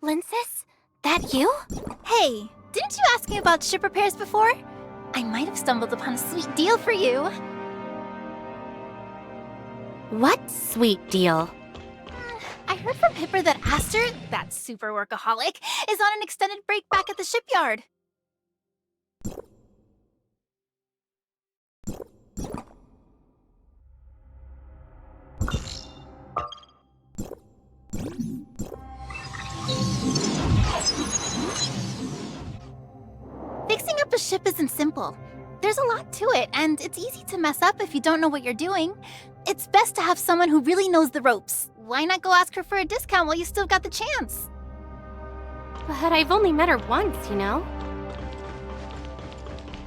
Linsis? That you? Hey, didn't you ask me about ship repairs before? I might have stumbled upon a sweet deal for you. What sweet deal? I heard from Hipper that Aster, that super workaholic, is on an extended break back at the shipyard. Fixing up a ship isn't simple. There's a lot to it, and it's easy to mess up if you don't know what you're doing. It's best to have someone who really knows the ropes. Why not go ask her for a discount while you still got the chance? But I've only met her once, you know?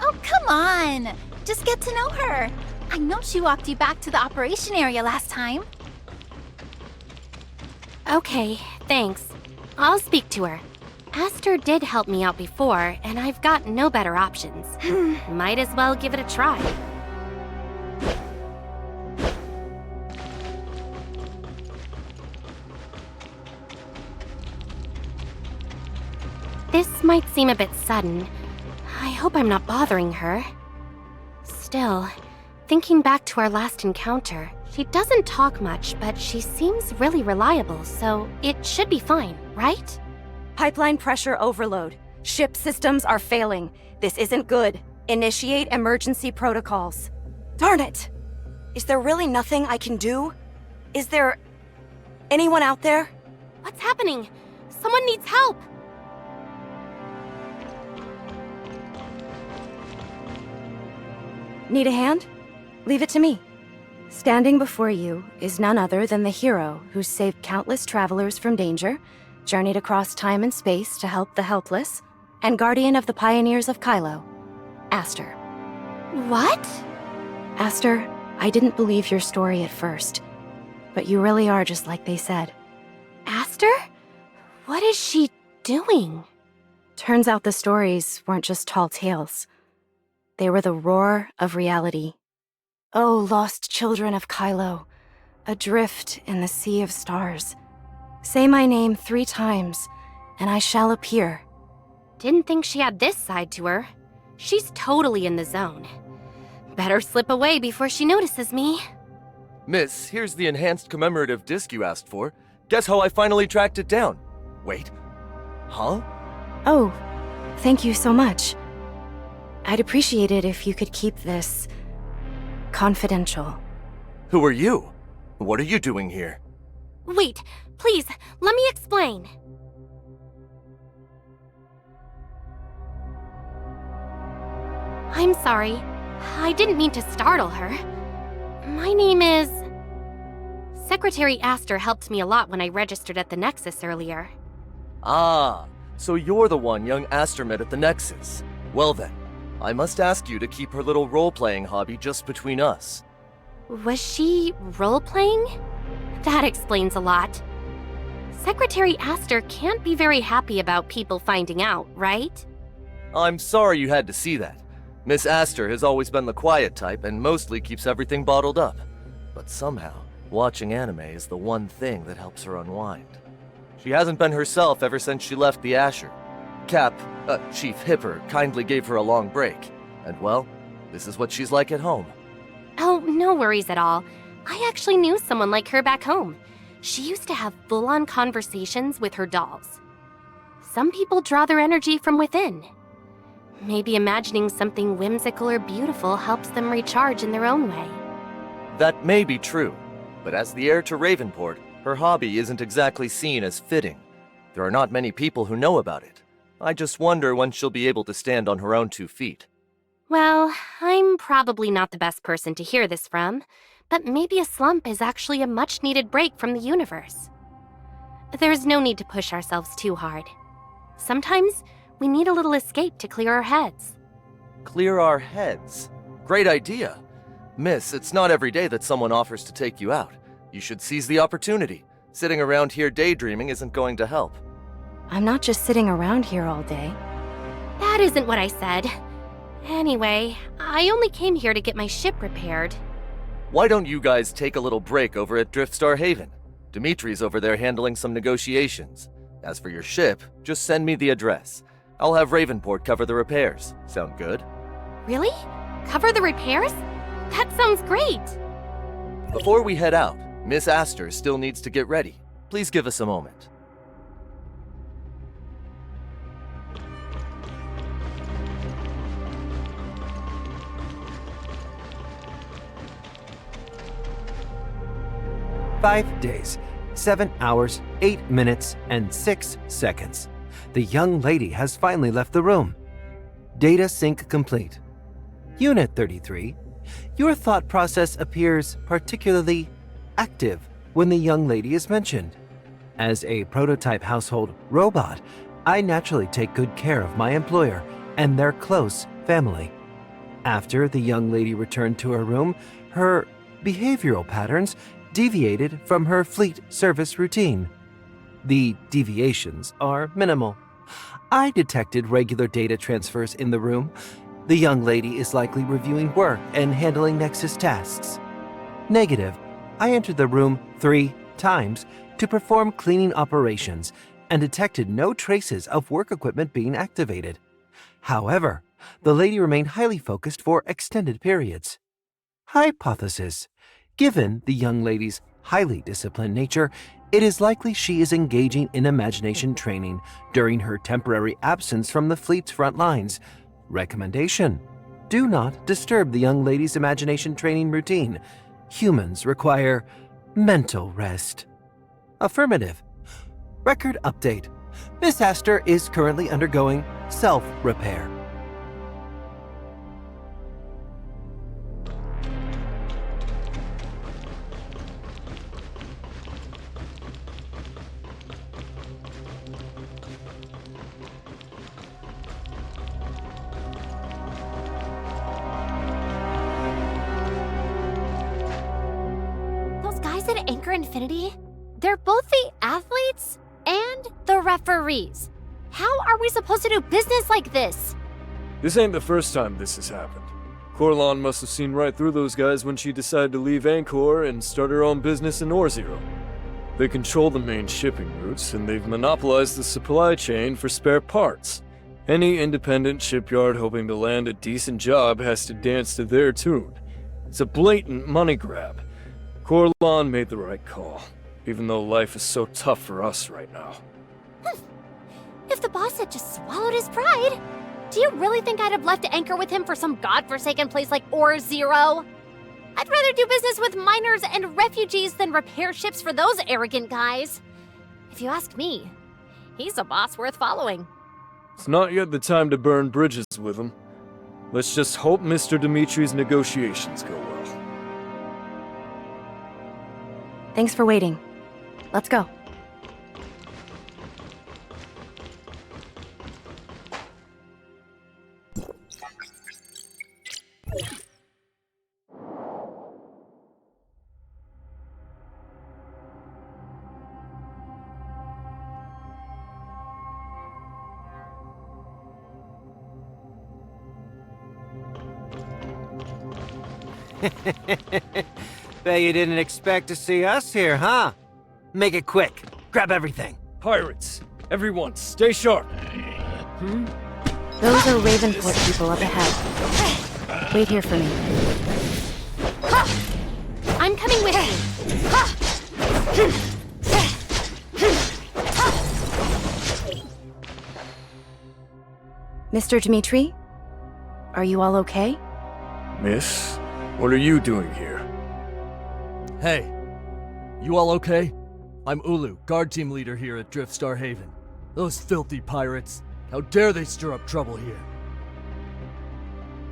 Oh, come on! Just get to know her. I know she walked you back to the operation area last time. Okay, thanks. I'll speak to her. Aster did help me out before, and I've got no better options. Might as well give it a try. This might seem a bit sudden. I hope I'm not bothering her. Still, thinking back to our last encounter, she doesn't talk much, but she seems really reliable, so it should be fine, right? Pipeline pressure overload. Ship systems are failing. This isn't good. Initiate emergency protocols. Darn it! Is there really nothing I can do? Is there anyone out there? What's happening? Someone needs help! Need a hand? Leave it to me. Standing before you is none other than the hero who saved countless travelers from danger, journeyed across time and space to help the helpless, and guardian of the pioneers of Kylo, Aster. What? Aster, I didn't believe your story at first, but you really are just like they said. Aster? What is she doing? Turns out the stories weren't just tall tales. They were the roar of reality. Oh, lost children of Kylo, adrift in the sea of stars. Say my name 3 times, and I shall appear. Didn't think she had this side to her. She's totally in the zone. Better slip away before she notices me. Miss, here's the enhanced commemorative disc you asked for. Guess how I finally tracked it down? Wait. Huh? Oh, thank you so much. I'd appreciate it if you could keep this confidential. Who are you? What are you doing here? Wait, please, let me explain. I'm sorry. I didn't mean to startle her. My name is... Secretary Aster helped me a lot when I registered at the Nexus earlier. Ah, so you're the one young Aster met at the Nexus. Well then, I must ask you to keep her little role-playing hobby just between us. Was she role-playing? That explains a lot. Secretary Aster can't be very happy about people finding out, right? I'm sorry you had to see that. Miss Aster has always been the quiet type and mostly keeps everything bottled up. But somehow, watching anime is the one thing that helps her unwind. She hasn't been herself ever since she left the Asher. Chief Hipper kindly gave her a long break. And well, this is what she's like at home. Oh, no worries at all. I actually knew someone like her back home. She used to have full-on conversations with her dolls. Some people draw their energy from within. Maybe imagining something whimsical or beautiful helps them recharge in their own way. That may be true, but as the heir to Ravenport, her hobby isn't exactly seen as fitting. There are not many people who know about it. I just wonder when she'll be able to stand on her own 2 feet. Well, I'm probably not the best person to hear this from, but maybe a slump is actually a much-needed break from the universe. There's no need to push ourselves too hard. Sometimes, we need a little escape to clear our heads. Clear our heads? Great idea. Miss, it's not every day that someone offers to take you out. You should seize the opportunity. Sitting around here daydreaming isn't going to help. I'm not just sitting around here all day. That isn't what I said. Anyway, I only came here to get my ship repaired. Why don't you guys take a little break over at Driftstar Haven? Dimitri's over there handling some negotiations. As for your ship, just send me the address. I'll have Ravenport cover the repairs. Sound good? Really? Cover the repairs? That sounds great! Before we head out, Miss Aster still needs to get ready. Please give us a moment. "5 days, 7 hours, 8 minutes, and 6 seconds. The young lady has finally left the room. Data sync complete. Unit 33, your thought process appears particularly active when the young lady is mentioned. As a prototype household robot, I naturally take good care of my employer and their close family. After the young lady returned to her room, her behavioral patterns deviated from her fleet service routine. The deviations are minimal. I detected regular data transfers in the room. The young lady is likely reviewing work and handling Nexus tasks. Negative. I entered the room 3 times to perform cleaning operations and detected no traces of work equipment being activated. However, the lady remained highly focused for extended periods. Hypothesis. Given the young lady's highly disciplined nature, it is likely she is engaging in imagination training during her temporary absence from the fleet's front lines. Recommendation: do not disturb the young lady's imagination training routine. Humans require mental rest. Affirmative. Record update. Miss Aster is currently undergoing self-repair. Those guys at Anchor Infinity, they're both the athletes and the referees. How are we supposed to do business like this? This ain't the first time this has happened. Corlon must have seen right through those guys when she decided to leave Anchor and start her own business in Orzero. They control the main shipping routes, and they've monopolized the supply chain for spare parts. Any independent shipyard hoping to land a decent job has to dance to their tune. It's a blatant money grab. Corlon made the right call, even though life is so tough for us right now. If the boss had just swallowed his pride, do you really think I'd have left Anchor with him for some godforsaken place like Orzero? I'd rather do business with miners and refugees than repair ships for those arrogant guys. If you ask me, he's a boss worth following. It's not yet the time to burn bridges with him. Let's just hope Mr. Dimitri's negotiations go well. Thanks for waiting. Let's go. Bet you didn't expect to see us here, huh? Make it quick. Grab everything. Pirates, everyone, stay sharp. Those are Ravenport people up ahead. Wait here for me. I'm coming with you. Mr. Dimitri? Are you all okay? Miss, what are you doing here? Hey, you all okay? I'm Ulu, guard team leader here at Driftstar Haven. Those filthy pirates. How dare they stir up trouble here?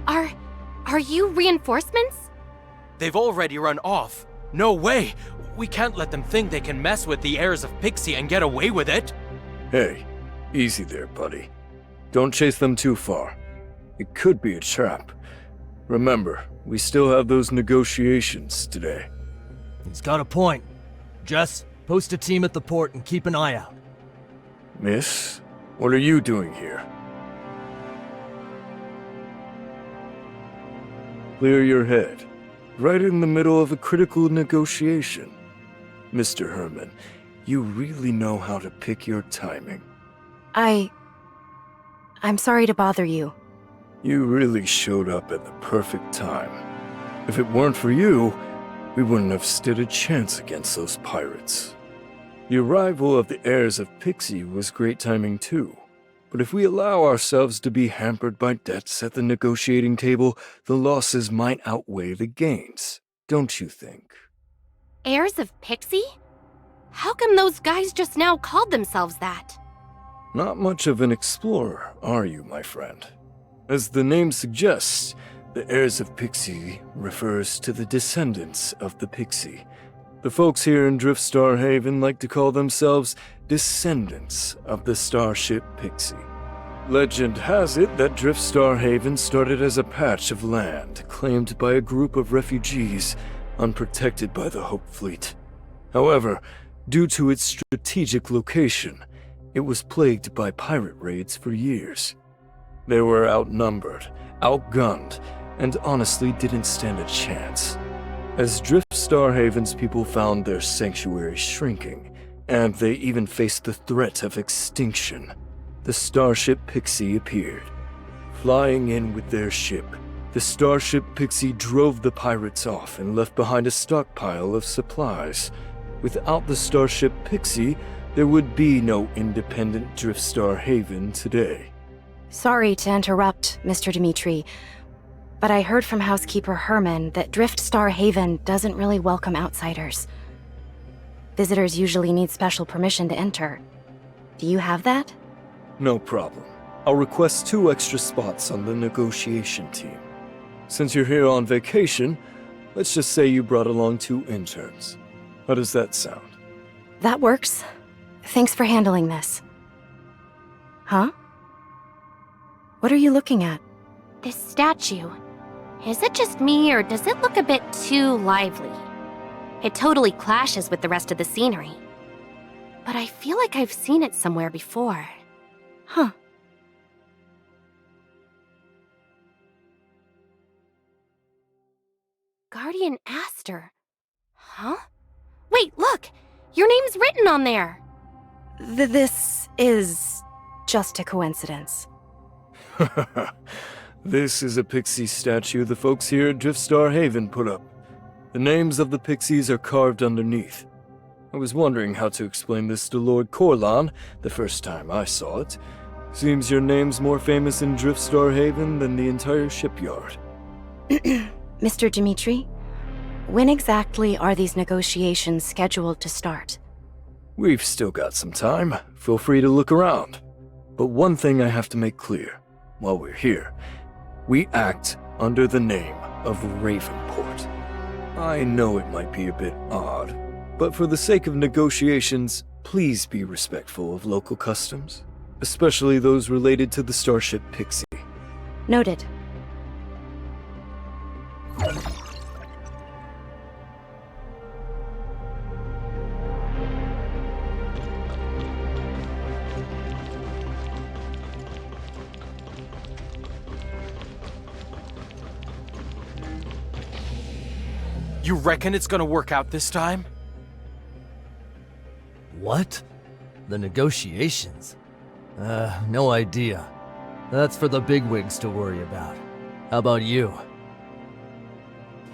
Are you reinforcements? They've already run off. No way! We can't let them think they can mess with the heirs of Pixie and get away with it. Hey, easy there, buddy. Don't chase them too far. It could be a trap. Remember, we still have those negotiations today. He's got a point. Jess, post a team at the port and keep an eye out. Miss, what are you doing here? Clear your head. Right in the middle of a critical negotiation. Mr. Herman, You really know how to pick your timing. I'm sorry to bother you. You really showed up at the perfect time. If it weren't for you, we wouldn't have stood a chance against those pirates. The arrival of the heirs of Pixie was great timing too. But if we allow ourselves to be hampered by debts at the negotiating table, the losses might outweigh the gains, don't you think? Heirs of Pixie? How come those guys just now called themselves that? Not much of an explorer, are you, my friend? As the name suggests, the heirs of Pixie refers to the descendants of the Pixie. The folks here in Driftstar Haven like to call themselves descendants of the starship Pixie. Legend has it that Driftstar Haven started as a patch of land claimed by a group of refugees unprotected by the Hope Fleet. However, due to its strategic location, it was plagued by pirate raids for years. They were outnumbered, outgunned, and honestly didn't stand a chance. As Driftstar Haven's people found their sanctuary shrinking, and they even faced the threat of extinction, the starship Pixie appeared. Flying in with their ship, the starship Pixie drove the pirates off and left behind a stockpile of supplies. Without the starship Pixie, there would be no independent Driftstar Haven today. Sorry to interrupt, Mr. Dimitri, but I heard from housekeeper Herman that Driftstar Haven doesn't really welcome outsiders. Visitors usually need special permission to enter. Do you have that? No problem. I'll request 2 extra spots on the negotiation team. Since you're here on vacation, let's just say you brought along 2 interns. How does that sound? That works. Thanks for handling this. Huh? What are you looking at? This statue. Is it just me, or does it look a bit too lively? It totally clashes with the rest of the scenery. But I feel like I've seen it somewhere before. Huh. Guardian Aster. Huh? Wait, look! Your name's written on there! This is just a coincidence. This is a Pixie statue the folks here at Driftstar Haven put up. The names of the Pixies are carved underneath. I was wondering how to explain this to Lord Corlan the first time I saw it. Seems your name's more famous in Driftstar Haven than the entire shipyard. Mr. Dimitri, when exactly are these negotiations scheduled to start? We've still got some time. Feel free to look around. But one thing I have to make clear, while we're here, we act under the name of Ravenport. I know it might be a bit odd, but for the sake of negotiations, please be respectful of local customs, especially those related to the starship Pixie. Noted. You reckon it's gonna work out this time? What? The negotiations? No idea. That's for the bigwigs to worry about. How about you?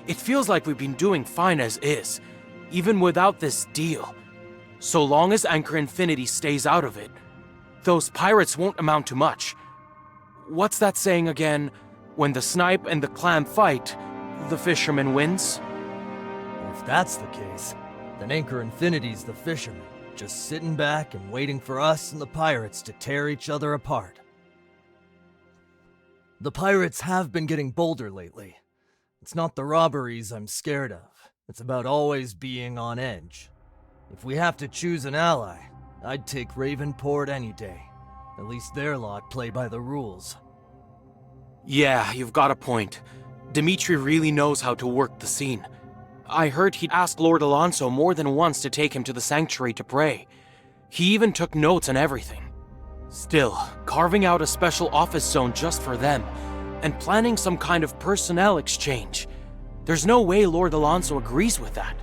It feels like we've been doing fine as is, even without this deal. So long as Anchor Infinity stays out of it, those pirates won't amount to much. What's that saying again? When the snipe and the clam fight, the fisherman wins? If that's the case, then Anchor Infinity's the fisherman, just sitting back and waiting for us and the pirates to tear each other apart. The pirates have been getting bolder lately. It's not the robberies I'm scared of. It's about always being on edge. If we have to choose an ally, I'd take Ravenport any day. At least their lot play by the rules. Yeah, you've got a point. Dimitri really knows how to work the scene. I heard he'd asked Lord Alonso more than once to take him to the sanctuary to pray. He even took notes and everything. Still, carving out a special office zone just for them, and planning some kind of personnel exchange. There's no way Lord Alonso agrees with that.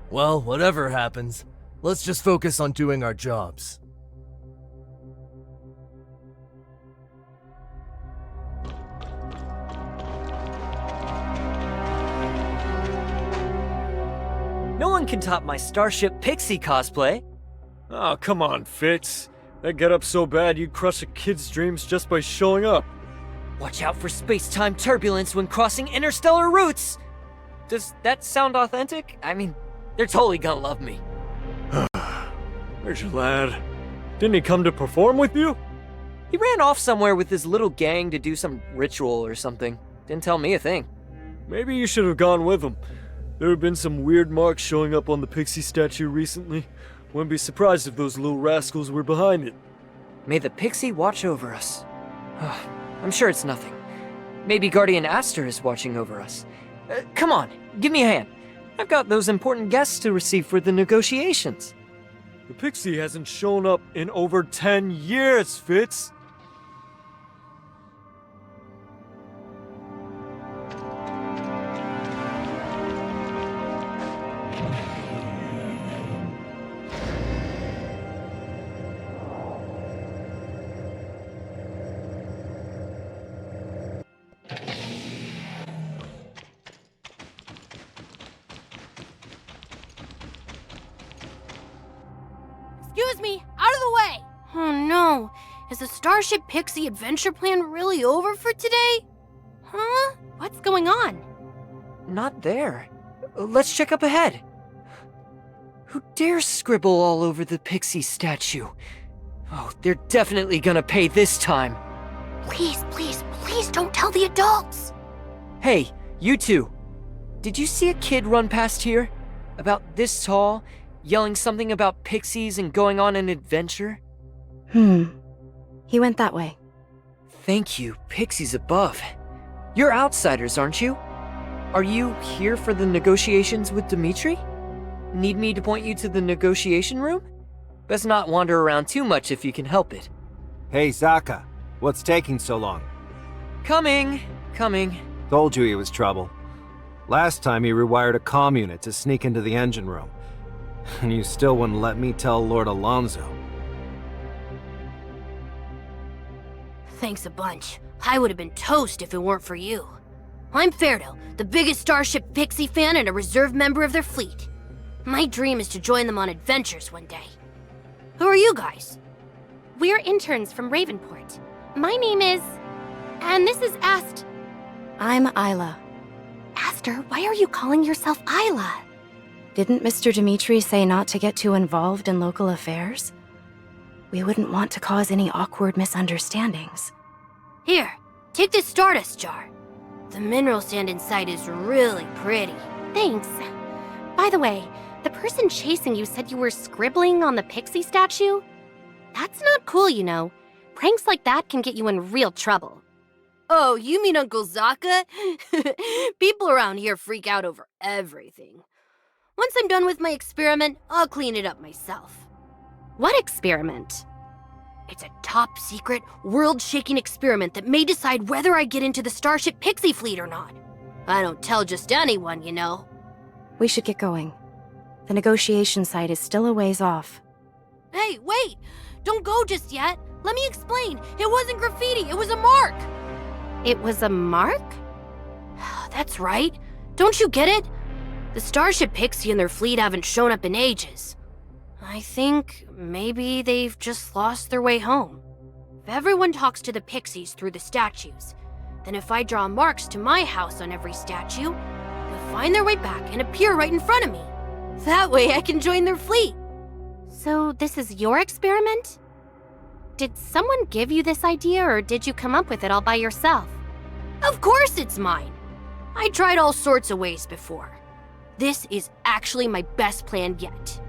Well, whatever happens, Let's just focus on doing our jobs. No one can top my Starship Pixie cosplay. Oh, come on, Fitz. That get-up so bad you'd crush a kid's dreams just by showing up. Watch out for space-time turbulence when crossing interstellar routes. Does that sound authentic? I mean, they're totally gonna love me. Where's your lad? Didn't he come to perform with you? He ran off somewhere with his little gang to do some ritual or something. Didn't tell me a thing. Maybe you should have gone with him. There have been some weird marks showing up on the Pixie statue recently. Wouldn't be surprised if those little rascals were behind it. May the Pixie watch over us. I'm sure it's nothing. Maybe Guardian Aster is watching over us. Come on, give me a hand. I've got those important guests to receive for the negotiations. The Pixie hasn't shown up in over 10 years, Fitz. Excuse me, out of the way! Oh no, is the Starship Pixie adventure plan really over for today? Huh? What's going on? Not there. Let's check up ahead. Who dares scribble all over the Pixie statue? Oh, they're definitely gonna pay this time. Please, please, please don't tell the adults! Hey, you two. Did you see a kid run past here? About this tall, yelling something about pixies and going on an adventure? He went that way. Thank you, pixies above. You're outsiders, aren't you? Are you here for the negotiations with Dimitri? Need me to point you to the negotiation room? Best not wander around too much if you can help it. Hey, Zaka. What's taking so long? Coming. Told you he was trouble. Last time he rewired a comm unit to sneak into the engine room. And you still wouldn't let me tell Lord Alonso. Thanks a bunch. I would have been toast if it weren't for you. I'm Ferdo, the biggest Starship Pixie fan and a reserve member of their fleet. My dream is to join them on adventures one day. Who are you guys? We're interns from Ravenport. My name is... And this is I'm Isla. Aster, why are you calling yourself Isla? Didn't Mr. Dimitri say not to get too involved in local affairs? We wouldn't want to cause any awkward misunderstandings. Here, take this Stardust jar. The mineral sand inside is really pretty. Thanks. By the way, the person chasing you said you were scribbling on the Pixie statue? That's not cool, you know. Pranks like that can get you in real trouble. Oh, you mean Uncle Zaka? People around here freak out over everything. Once I'm done with my experiment, I'll clean it up myself. What experiment? It's a top secret, world-shaking experiment that may decide whether I get into the Starship Pixie fleet or not. I don't tell just anyone, you know. We should get going. The negotiation site is still a ways off. Hey, wait! Don't go just yet! Let me explain! It wasn't graffiti, it was a mark! It was a mark? That's right. Don't you get it? The Starship Pixie and their fleet haven't shown up in ages. I think maybe they've just lost their way home. If everyone talks to the Pixies through the statues, then if I draw marks to my house on every statue, they'll find their way back and appear right in front of me. That way I can join their fleet. So this is your experiment? Did someone give you this idea or did you come up with it all by yourself? Of course it's mine. I tried all sorts of ways before. This is actually my best plan yet.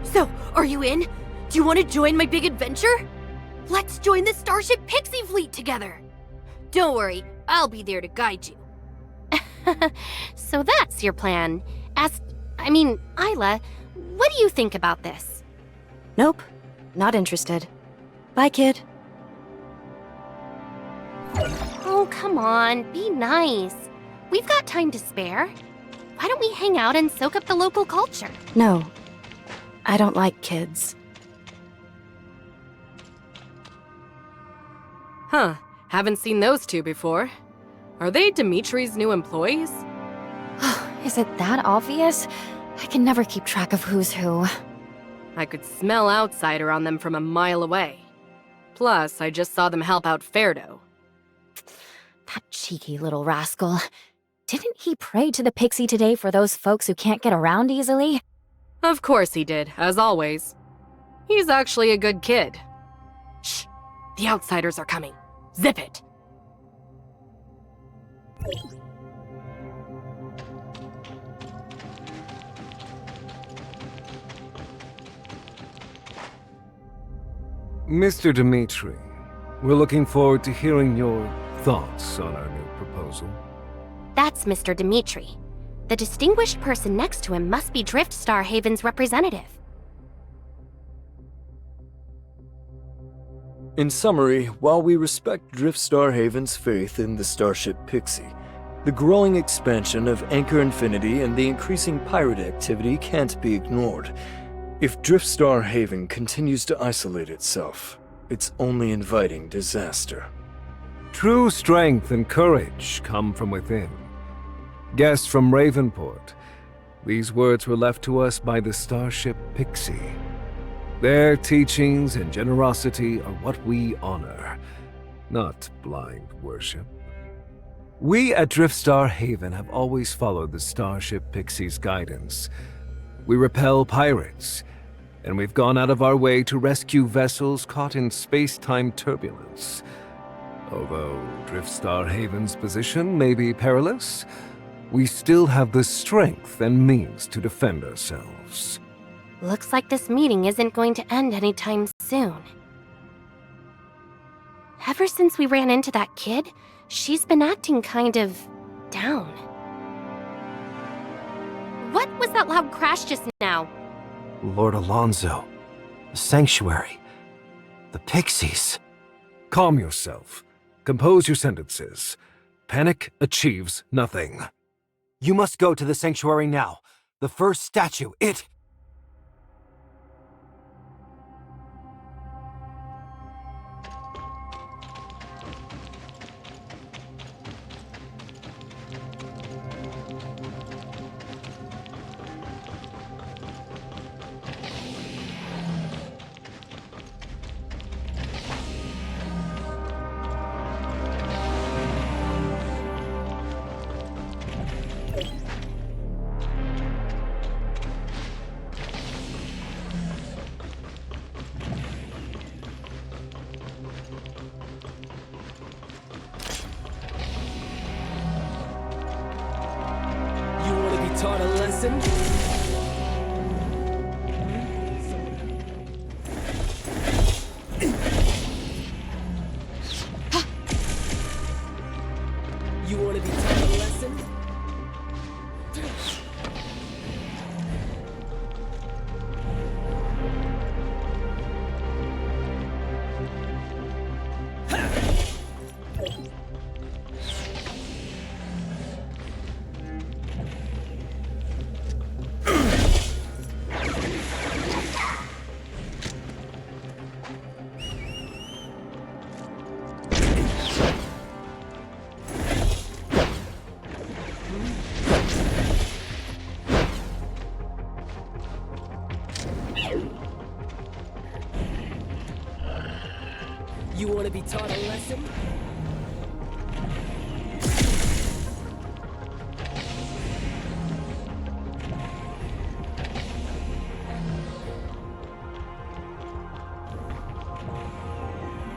So, are you in? Do you want to join my big adventure? Let's join the Starship Pixie fleet together. Don't worry, I'll be there to guide you. So that's your plan. Isla, what do you think about this? Nope, not interested. Bye, kid. Oh, come on, be nice. We've got time to spare. Why don't we hang out and soak up the local culture? No. I don't like kids. Huh, haven't seen those two before. Are they Dimitri's new employees? Is it that obvious? I can never keep track of who's who. I could smell outsider on them from a mile away. Plus, I just saw them help out Ferdo. That cheeky little rascal. Didn't he pray to the pixie today for those folks who can't get around easily? Of course he did, as always. He's actually a good kid. Shh! The outsiders are coming. Zip it! Mr. Dimitri, we're looking forward to hearing your thoughts on our new proposal. That's Mr. Dimitri. The distinguished person next to him must be Driftstar Haven's representative. In summary, while we respect Driftstar Haven's faith in the starship Pixie, the growing expansion of Anchor Infinity and the increasing pirate activity can't be ignored. If Driftstar Haven continues to isolate itself, it's only inviting disaster. True strength and courage come from within. Guests from Ravenport, these words were left to us by the starship Pixie. Their teachings and generosity are what we honor, not blind worship. We at Driftstar Haven have always followed the starship Pixie's guidance. We repel pirates, and we've gone out of our way to rescue vessels caught in space-time turbulence. Although Driftstar Haven's position may be perilous, we still have the strength and means to defend ourselves. Looks like this meeting isn't going to end anytime soon. Ever since we ran into that kid, she's been acting kind of down. What was that loud crash just now? Lord Alonso, the Sanctuary, the Pixies. Calm yourself. Compose your sentences. Panic achieves nothing. You must go to the Sanctuary now. The first statue, it... Taught a lesson? You want to be taught a lesson? You want to be taught a lesson?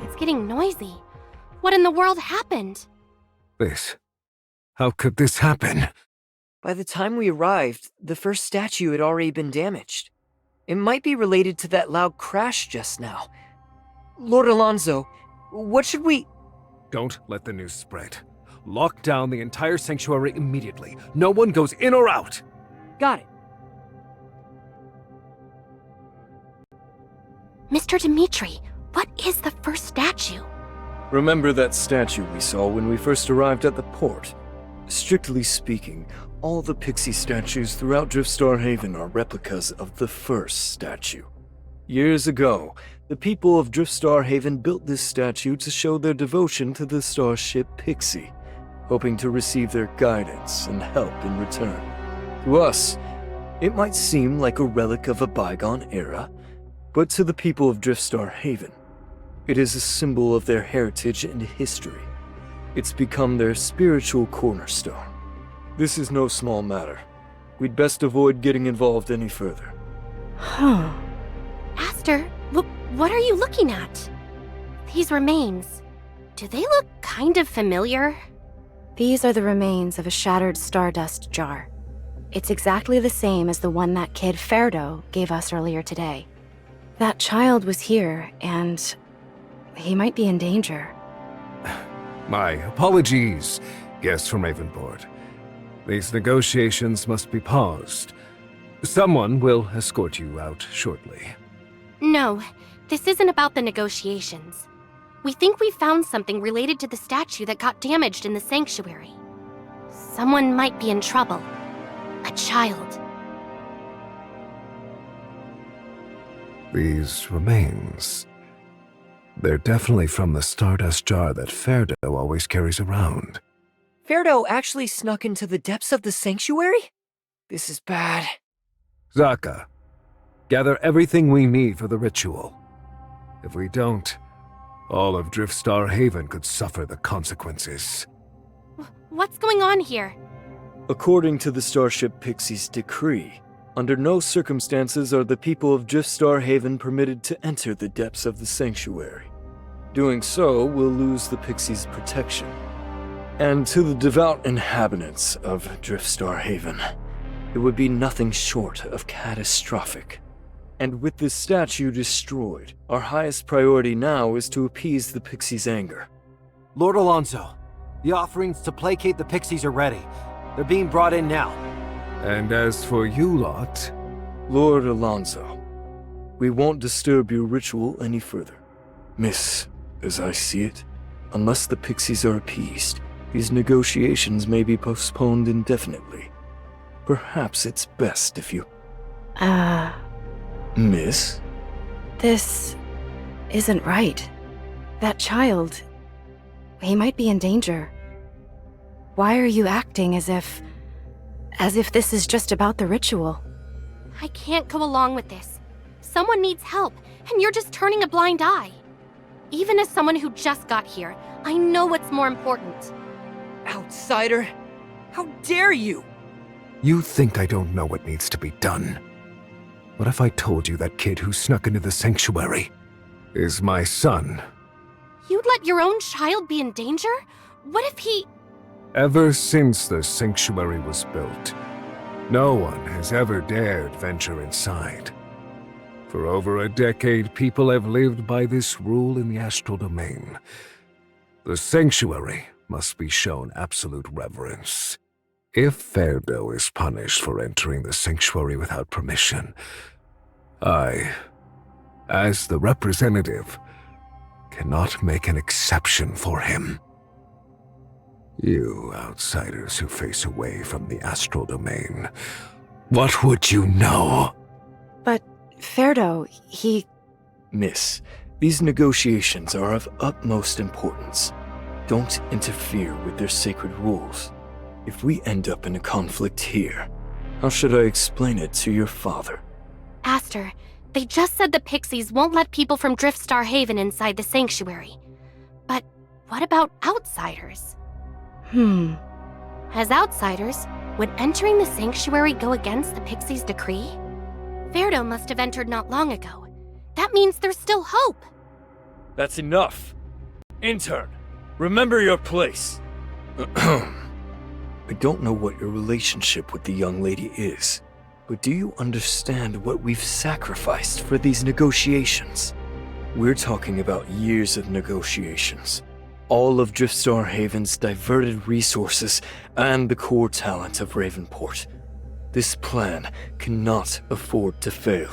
It's getting noisy. What in the world happened? This. How could this happen? By the time we arrived, the first statue had already been damaged. It might be related to that loud crash just now. Lord Alonso, what should we... Don't let the news spread. Lock down the entire sanctuary immediately. No one goes in or out. Got it. Mr. Dimitri, what is the first statue? Remember that statue we saw when we first arrived at the port? Strictly speaking, all the pixie statues throughout Driftstar Haven are replicas of the first statue. Years ago, the people of Driftstar Haven built this statue to show their devotion to the starship Pixie, hoping to receive their guidance and help in return. To us, it might seem like a relic of a bygone era, but to the people of Driftstar Haven, it is a symbol of their heritage and history. It's become their spiritual cornerstone. This is no small matter. We'd best avoid getting involved any further. Huh. Aster, what are you looking at? These remains. Do they look kind of familiar? These are the remains of a shattered stardust jar. It's exactly the same as the one that kid Ferdo gave us earlier today. That child was here, and he might be in danger. My apologies, guests from Ravenport. These negotiations must be paused. Someone will escort you out shortly. No, this isn't about the negotiations. We think we found something related to the statue that got damaged in the sanctuary. Someone might be in trouble. A child. These remains... they're definitely from the stardust jar that Ferdo always carries around. Ferdo actually snuck into the depths of the sanctuary? This is bad. Zaka, gather everything we need for the ritual. If we don't, all of Driftstar Haven could suffer the consequences. What's going on here? According to the Starship Pixie's decree, under no circumstances are the people of Driftstar Haven permitted to enter the depths of the sanctuary. Doing so will lose the Pixie's protection. And to the devout inhabitants of Driftstar Haven, it would be nothing short of catastrophic. And with this statue destroyed, our highest priority now is to appease the Pixie's anger. Lord Alonso, the offerings to placate the Pixies are ready. They're being brought in now. And as for you lot... Lord Alonso, we won't disturb your ritual any further. Miss, as I see it, unless the Pixies are appeased, these negotiations may be postponed indefinitely. Perhaps it's best if you... Miss? This isn't right. That child, he might be in danger. Why are you acting as if this is just about the ritual? I can't go along with this. Someone needs help, and you're just turning a blind eye. Even as someone who just got here, I know what's more important. Outsider! How dare you! You think I don't know what needs to be done? What if I told you that kid who snuck into the sanctuary is my son? You'd let your own child be in danger? What if he... Ever since the sanctuary was built, no one has ever dared venture inside. For over a decade, people have lived by this rule in the astral domain. The sanctuary must be shown absolute reverence. If Ferdo is punished for entering the sanctuary without permission, I, as the representative, cannot make an exception for him. You outsiders who face away from the astral domain, what would you know? But Ferdo, he... Miss, these negotiations are of utmost importance. Don't interfere with their sacred rules. If we end up in a conflict here, how should I explain it to your father? Aster, they just said the Pixies won't let people from Driftstar Haven inside the sanctuary. But what about outsiders? As outsiders, would entering the sanctuary go against the Pixies' decree? Ferdo must have entered not long ago. That means there's still hope. That's enough. Intern, remember your place. I don't know what your relationship with the young lady is, but do you understand what we've sacrificed for these negotiations? We're talking about years of negotiations. All of Driftstar Haven's diverted resources and the core talent of Ravenport. This plan cannot afford to fail.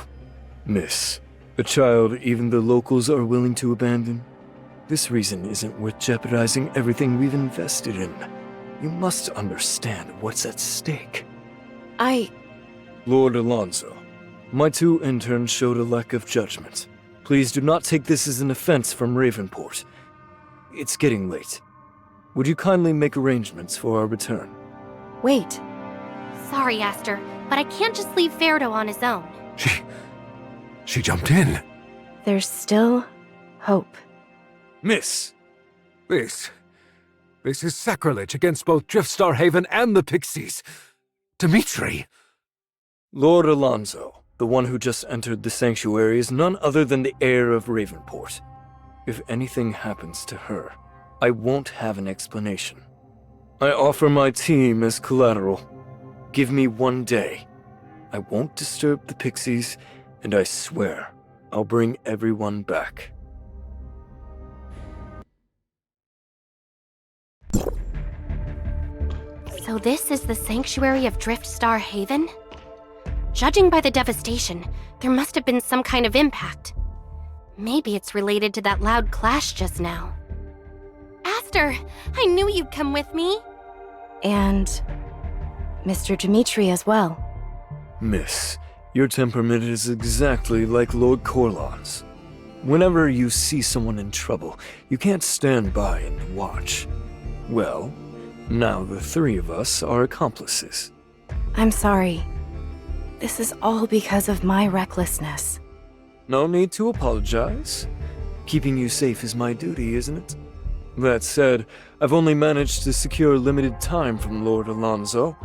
Miss, a child even the locals are willing to abandon? This reason isn't worth jeopardizing everything we've invested in. You must understand what's at stake. Lord Alonso, my 2 interns showed a lack of judgment. Please do not take this as an offense from Ravenport. It's getting late. Would you kindly make arrangements for our return? Wait. Sorry, Aster, but I can't just leave Ferdo on his own. She jumped in. There's still hope. Miss! This is sacrilege against both Driftstar Haven and the Pixies. Dimitri! Lord Alonso, the one who just entered the sanctuary, is none other than the heir of Ravenport. If anything happens to her, I won't have an explanation. I offer my team as collateral. Give me 1 day. I won't disturb the Pixies, and I swear I'll bring everyone back. So this is the sanctuary of Driftstar Haven? Judging by the devastation, there must have been some kind of impact. Maybe it's related to that loud clash just now. Aster, I knew you'd come with me. And Mr. Dimitri as well. Miss, your temperament is exactly like Lord Corlon's. Whenever you see someone in trouble, you can't stand by and watch. Well, now the 3 of us are accomplices. I'm sorry. This is all because of my recklessness. No need to apologize. Keeping you safe is my duty, isn't it? That said, I've only managed to secure limited time from Lord Alonso.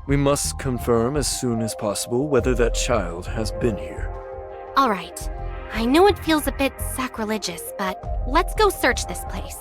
We must confirm as soon as possible whether that child has been here. All right. I know it feels a bit sacrilegious, but let's go search this place.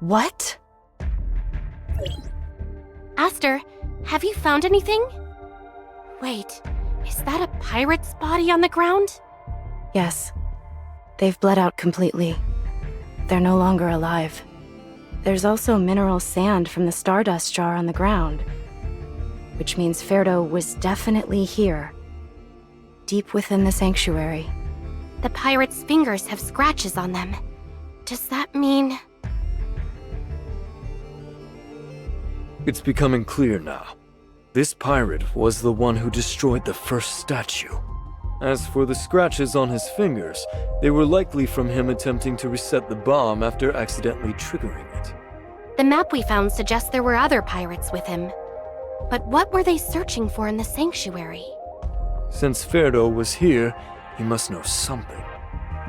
What? Aster, have you found anything? Wait, is that a pirate's body on the ground? Yes. They've bled out completely. They're no longer alive. There's also mineral sand from the stardust jar on the ground, which means Ferdo was definitely here, deep within the sanctuary. The pirate's fingers have scratches on them. Does that mean... It's becoming clear now. This pirate was the one who destroyed the first statue. As for the scratches on his fingers, they were likely from him attempting to reset the bomb after accidentally triggering it. The map we found suggests there were other pirates with him. But what were they searching for in the sanctuary? Since Ferdo was here, he must know something.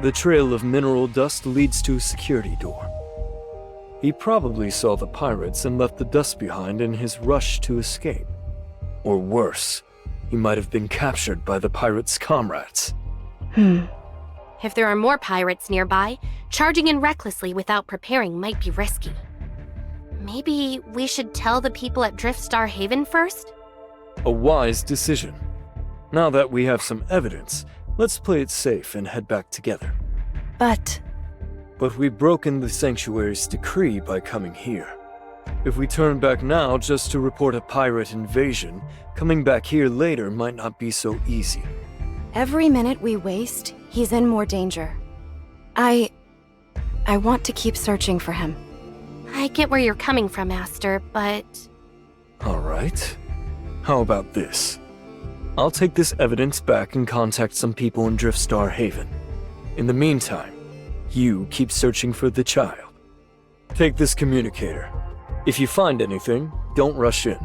The trail of mineral dust leads to a security door. He probably saw the pirates and left the dust behind in his rush to escape. Or worse, he might have been captured by the pirates' comrades. If there are more pirates nearby, charging in recklessly without preparing might be risky. Maybe we should tell the people at Driftstar Haven first? A wise decision. Now that we have some evidence, let's play it safe and head back together. But we've broken the Sanctuary's decree by coming here. If we turn back now just to report a pirate invasion, coming back here later might not be so easy. every minute we waste, he's in more danger. I want to keep searching for him. I get where you're coming from, Aster, but... All right. How about this? I'll take this evidence back and contact some people in Driftstar Haven. In the meantime, you keep searching for the child. Take this communicator. If you find anything, don't rush in.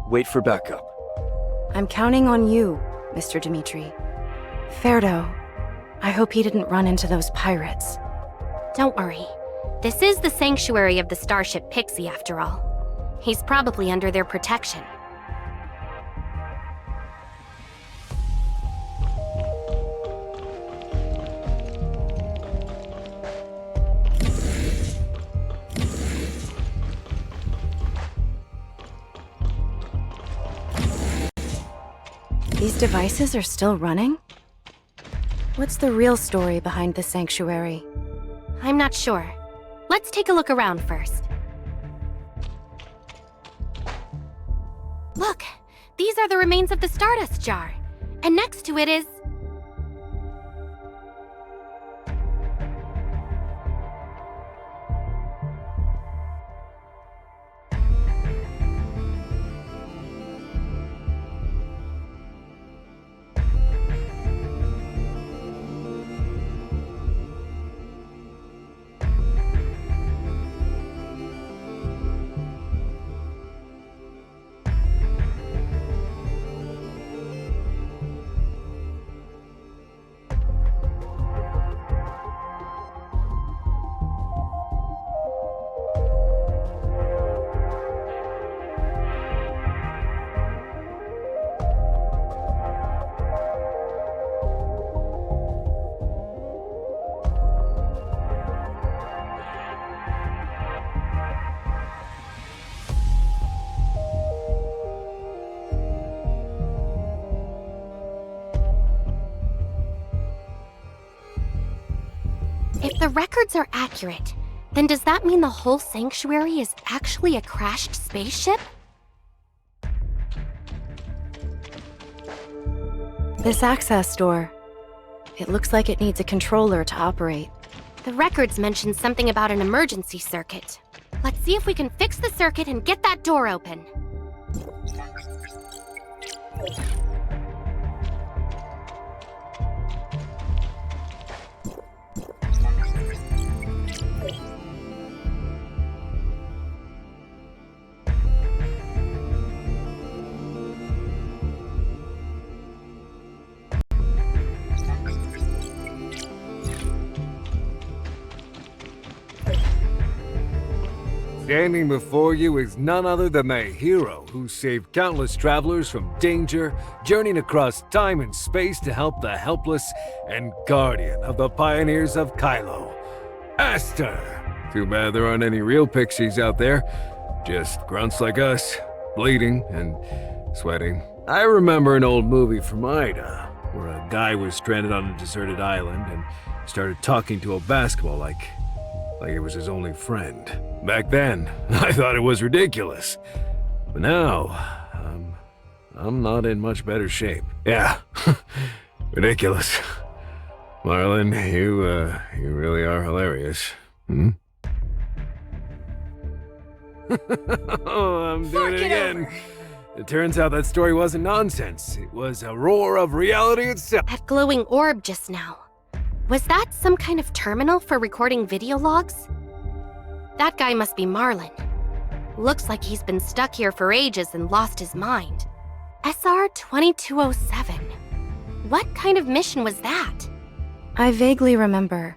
Wait for backup. I'm counting on you, Mr. Dimitri. Ferdo, I hope he didn't run into those pirates. Don't worry. This is the sanctuary of the starship Pixie, after all. He's probably under their protection. devices are still running? What's the real story behind the sanctuary? I'm not sure. Let's take a look around first. Look! These are the remains of the Stardust jar. And next to it is... If the records are accurate, then does that mean the whole sanctuary is actually a crashed spaceship? This access door. It looks like it needs a controller to operate. The records mention something about an emergency circuit. Let's see if we can fix the circuit and get that door open. Standing before you is none other than the hero who saved countless travelers from danger, journeying across time and space to help the helpless, and guardian of the pioneers of Kylo, Aster. Too bad there aren't any real pixies out there, just grunts like us, bleeding and sweating. I remember an old movie from Ida, where a guy was stranded on a deserted island and started talking to a basketball like it was his only friend. Back then, I thought it was ridiculous. But now, I'm not in much better shape. Yeah, ridiculous. Marlon, you really are hilarious. Hmm? Oh, I'm doing it again. It turns out that story wasn't nonsense. It was a roar of reality itself. That glowing orb just now. Was that some kind of terminal for recording video logs? That guy must be Marlon. Looks like he's been stuck here for ages and lost his mind. SR-2207. What kind of mission was that? I vaguely remember.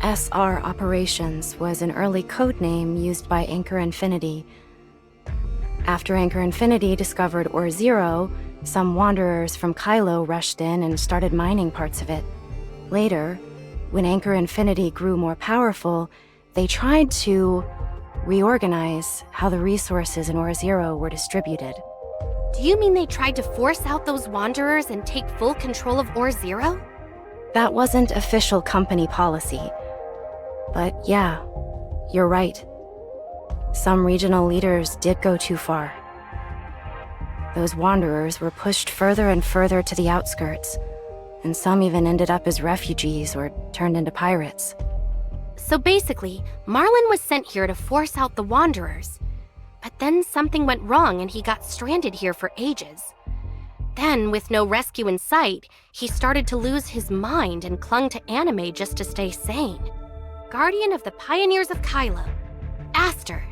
SR Operations was an early code name used by Anchor Infinity. After Anchor Infinity discovered Ore Zero, some wanderers from Kylo rushed in and started mining parts of it. Later, when Anchor Infinity grew more powerful, they tried to reorganize how the resources in Ore Zero were distributed. Do you mean they tried to force out those wanderers and take full control of Ore Zero? That wasn't official company policy. But yeah, you're right. Some regional leaders did go too far. Those wanderers were pushed further and further to the outskirts, and some even ended up as refugees or turned into pirates. So basically, Marlon was sent here to force out the wanderers. But then something went wrong and he got stranded here for ages. Then, with no rescue in sight, he started to lose his mind and clung to anime just to stay sane. Guardian of the Pioneers of Kylo, Aster.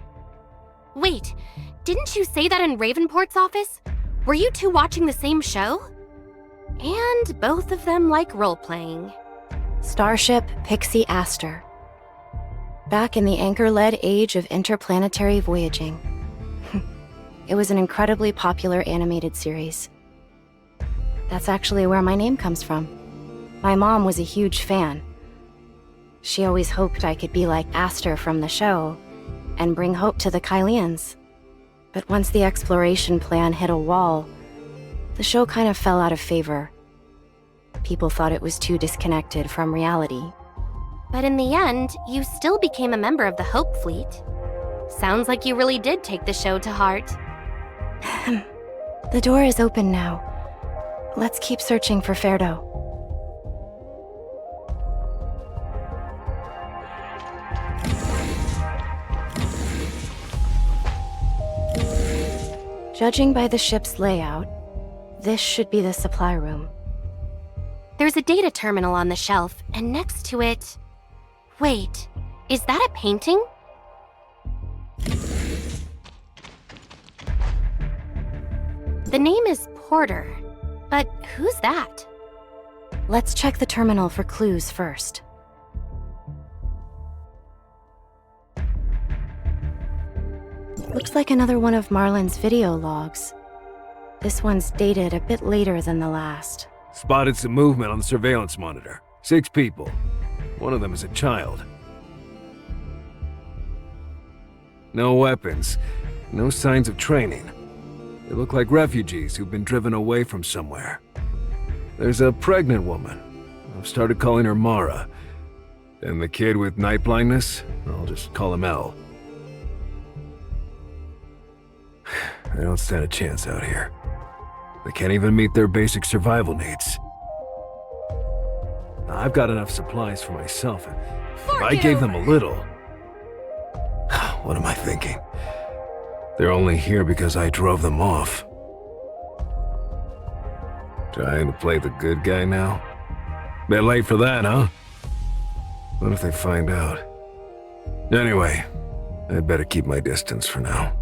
Wait, didn't you say that in Ravenport's office? Were you two watching the same show? And both of them like role-playing. Starship Pixie Aster. Back in the Anchor-led age of interplanetary voyaging. It was an incredibly popular animated series. That's actually where my name comes from. My mom was a huge fan. She always hoped I could be like Aster from the show and bring hope to the Kylians. But once the exploration plan hit a wall, The show kind of fell out of favor. People thought it was too disconnected from reality. But in the end, you still became a member of the Hope Fleet. Sounds like you really did take the show to heart. The door is open now. Let's keep searching for Ferdo. Judging by the ship's layout, this should be the supply room. There's a data terminal on the shelf, and next to it... Wait, is that a painting? The name is Porter, but who's that? Let's check the terminal for clues first. Looks like another one of Marlin's video logs. This one's dated a bit later than the last. Spotted some movement on the surveillance monitor. 6 people. One of them is a child. No weapons. No signs of training. They look like refugees who've been driven away from somewhere. There's a pregnant woman. I've started calling her Mara. And the kid with night blindness, I'll just call him L. They don't stand a chance out here. They can't even meet their basic survival needs. I've got enough supplies for myself, and if I gave them a little... What am I thinking? They're only here because I drove them off. Trying to play the good guy now? Bit late for that, huh? What if they find out? Anyway, I'd better keep my distance for now.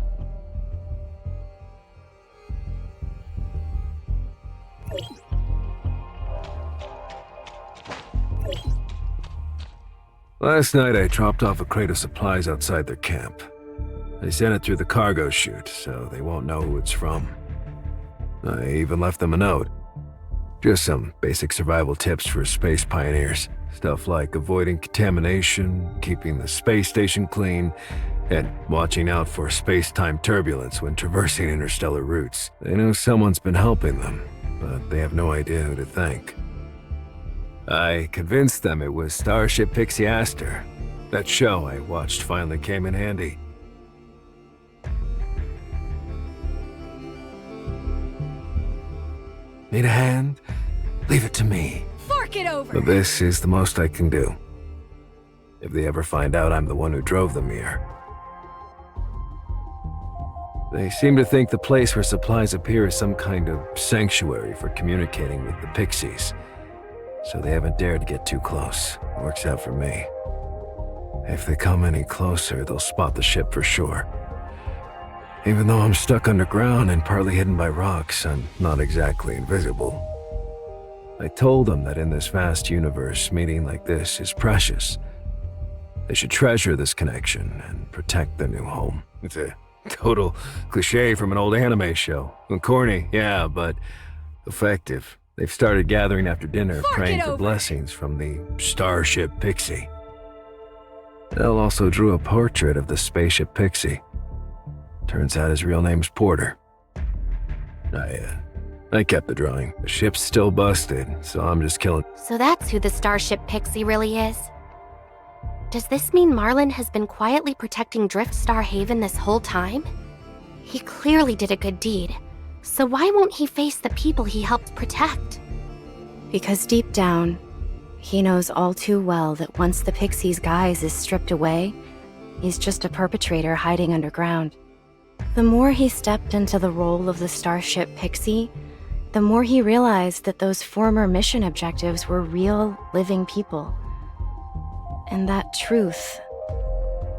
Last night I dropped off a crate of supplies outside their camp. I sent it through the cargo chute, so they won't know who it's from. I even left them a note. Just some basic survival tips for space pioneers. Stuff like avoiding contamination, keeping the space station clean, and watching out for space-time turbulence when traversing interstellar routes. They know someone's been helping them, but they have no idea who to thank. I convinced them it was Starship Pixie Aster. That show I watched finally came in handy. Need a hand? Leave it to me. Fork it over! But this is the most I can do. If they ever find out I'm the one who drove them here. They seem to think the place where supplies appear is some kind of sanctuary for communicating with the Pixies. So they haven't dared to get too close. Works out for me. If they come any closer, they'll spot the ship for sure. Even though I'm stuck underground and partly hidden by rocks, I'm not exactly invisible. I told them that in this vast universe, meeting like this is precious. They should treasure this connection and protect their new home. It's a total cliché from an old anime show. Corny, yeah, but effective. They've started gathering after dinner, praying for blessings from the Starship Pixie. Elle also drew a portrait of the spaceship Pixie. Turns out his real name's Porter. I kept the drawing. The ship's still busted, so I'm just killing... So that's who the Starship Pixie really is. Does this mean Marlin has been quietly protecting Driftstar Haven this whole time? He clearly did a good deed. So why won't he face the people he helped protect? Because deep down, he knows all too well that once the Pixie's guise is stripped away, he's just a perpetrator hiding underground. The more he stepped into the role of the Starship Pixie, the more he realized that those former mission objectives were real, living people. And that truth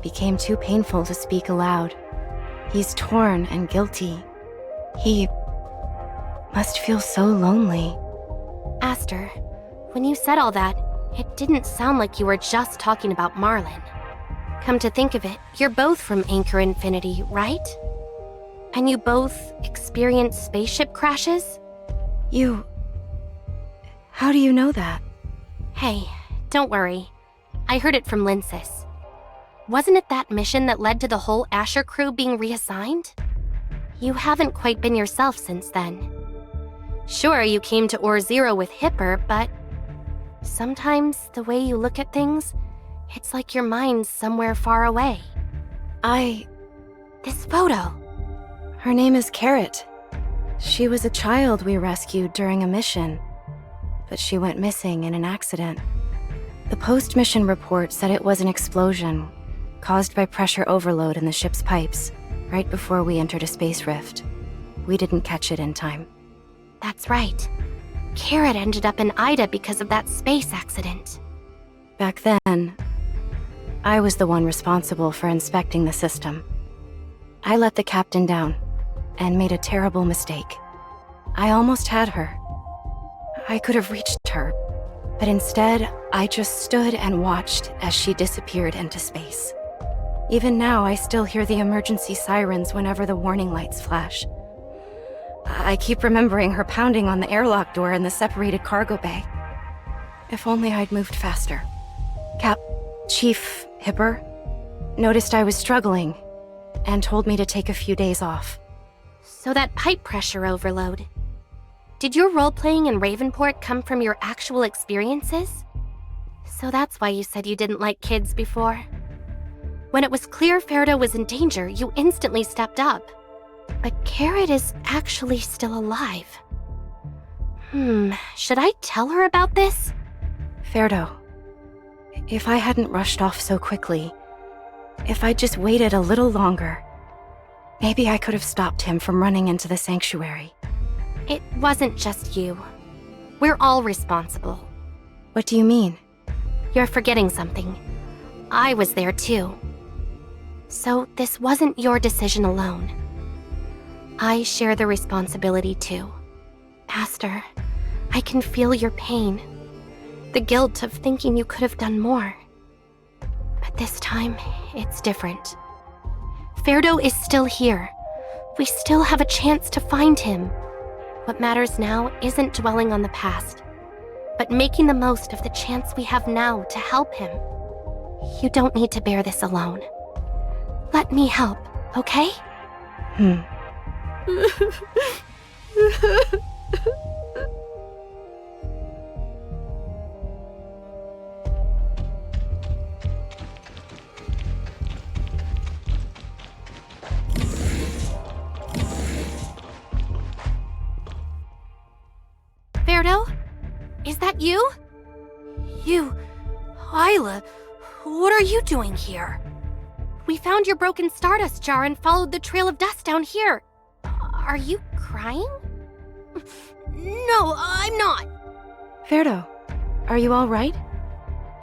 became too painful to speak aloud. He's torn and guilty. He must feel so lonely. Aster, when you said all that, it didn't sound like you were just talking about Marlin. Come to think of it, you're both from Anchor Infinity, right? And you both experienced spaceship crashes? How do you know that? Hey, don't worry. I heard it from Linsis. Wasn't it that mission that led to the whole Asher crew being reassigned? You haven't quite been yourself since then. Sure, you came to Ore Zero with Hipper, but sometimes the way you look at things, it's like your mind's somewhere far away. This photo. Her name is Carrot. She was a child we rescued during a mission, but she went missing in an accident. The post-mission report said it was an explosion caused by pressure overload in the ship's pipes right before we entered a space rift. We didn't catch it in time. That's right. Carrot ended up in Ida because of that space accident. Back then, I was the one responsible for inspecting the system. I let the captain down and made a terrible mistake. I almost had her. I could have reached her, but instead, I just stood and watched as she disappeared into space. Even now, I still hear the emergency sirens whenever the warning lights flash. I keep remembering her pounding on the airlock door in the separated cargo bay. If only I'd moved faster. Chief Hipper noticed I was struggling and told me to take a few days off. So that pipe pressure overload. Did your role-playing in Ravenport come from your actual experiences? So that's why you said you didn't like kids before. When it was clear Ferdo was in danger, you instantly stepped up. But Carrot is actually still alive. Should I tell her about this? Ferdo, if I hadn't rushed off so quickly, if I'd just waited a little longer, maybe I could have stopped him from running into the sanctuary. It wasn't just you. We're all responsible. What do you mean? You're forgetting something. I was there too. So this wasn't your decision alone. I share the responsibility too. Aster, I can feel your pain. The guilt of thinking you could have done more. But this time, it's different. Ferdo is still here. We still have a chance to find him. What matters now isn't dwelling on the past, but making the most of the chance we have now to help him. You don't need to bear this alone. Let me help, okay? Ferdo? Is that you? You... Isla, what are you doing here? We found your broken Stardust jar and followed the trail of dust down here. Are you crying? No, I'm not. Ferdo, are you all right?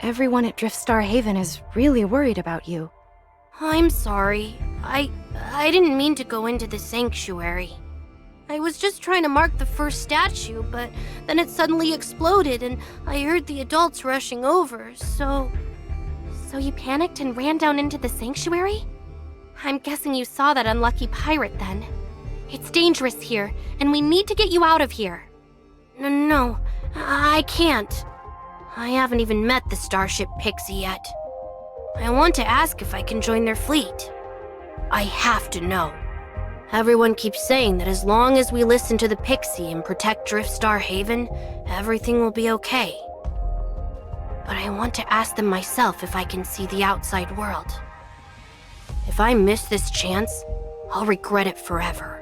Everyone at Driftstar Haven is really worried about you. I'm sorry. I didn't mean to go into the sanctuary. I was just trying to mark the first statue, but then it suddenly exploded and I heard the adults rushing over, so... So you panicked and ran down into the sanctuary? I'm guessing you saw that unlucky pirate then. It's dangerous here, and we need to get you out of here. No, I can't. I haven't even met the Starship Pixie yet. I want to ask if I can join their fleet. I have to know. Everyone keeps saying that as long as we listen to the Pixie and protect Driftstar Haven, everything will be okay. But I want to ask them myself if I can see the outside world. If I miss this chance, I'll regret it forever.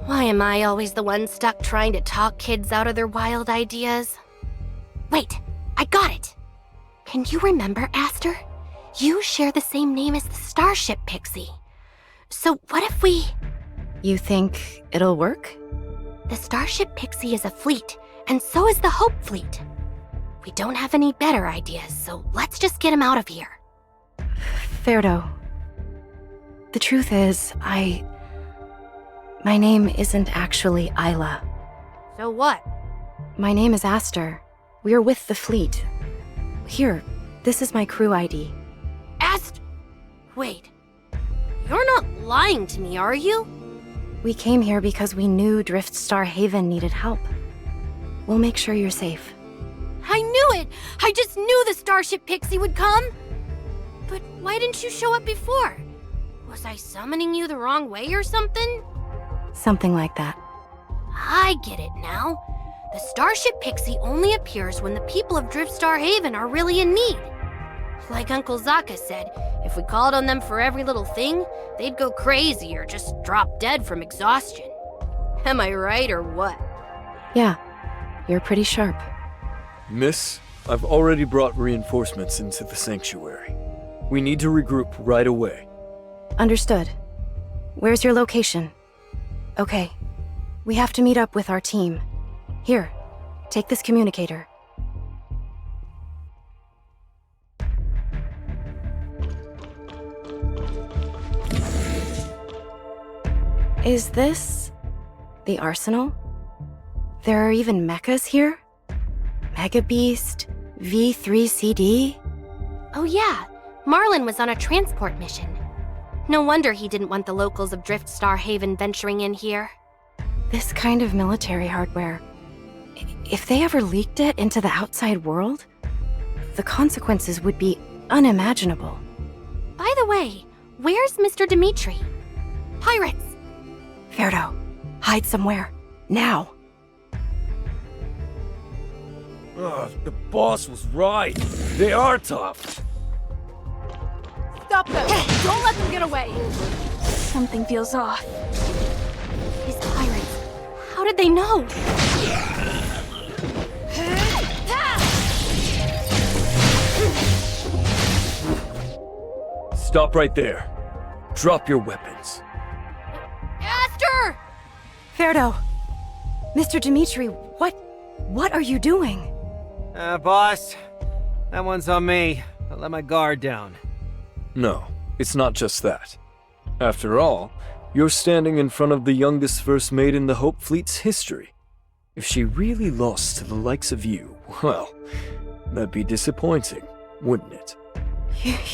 Why am I always the one stuck trying to talk kids out of their wild ideas? Wait, I got it! Can you remember, Aster? You share the same name as the Starship Pixie. So what if we... You think it'll work? The Starship Pixie is a fleet, and so is the Hope Fleet. We don't have any better ideas, so let's just get him out of here. Ferdo, the truth is, my name isn't actually Isla. So what? My name is Aster. We're with the fleet. Here, this is my crew ID. Wait. You're not lying to me, are you? We came here because we knew Driftstar Haven needed help. We'll make sure you're safe. I knew it! I just knew the Starship Pixie would come! But why didn't you show up before? Was I summoning you the wrong way or something? Something like that. I get it now. The Starship Pixie only appears when the people of Driftstar Haven are really in need. Like Uncle Zaka said, if we called on them for every little thing, they'd go crazy or just drop dead from exhaustion. Am I right or what? Yeah, you're pretty sharp. Miss, I've already brought reinforcements into the sanctuary. We need to regroup right away. Understood. Where's your location? Okay, we have to meet up with our team. Here, take this communicator. Is this the arsenal? There are even mechas here? Mega Beast, V3CD? Oh yeah, Marlin was on a transport mission. No wonder he didn't want the locals of Driftstar Haven venturing in here. This kind of military hardware. If they ever leaked it into the outside world, the consequences would be unimaginable. By the way, where's Mr. Dimitri? Pirates! Ferdo, hide somewhere. Now. The boss was right. They are tough. Stop them! Don't let them get away! Something feels off. These pirates, how did they know? Stop right there. Drop your weapons. Aster! Ferdo! Mr. Dimitri, what are you doing? Boss, that one's on me. I let my guard down. No, it's not just that. After all, you're standing in front of the youngest First Mate in the Hope Fleet's history. If she really lost to the likes of you, well, that'd be disappointing, wouldn't it?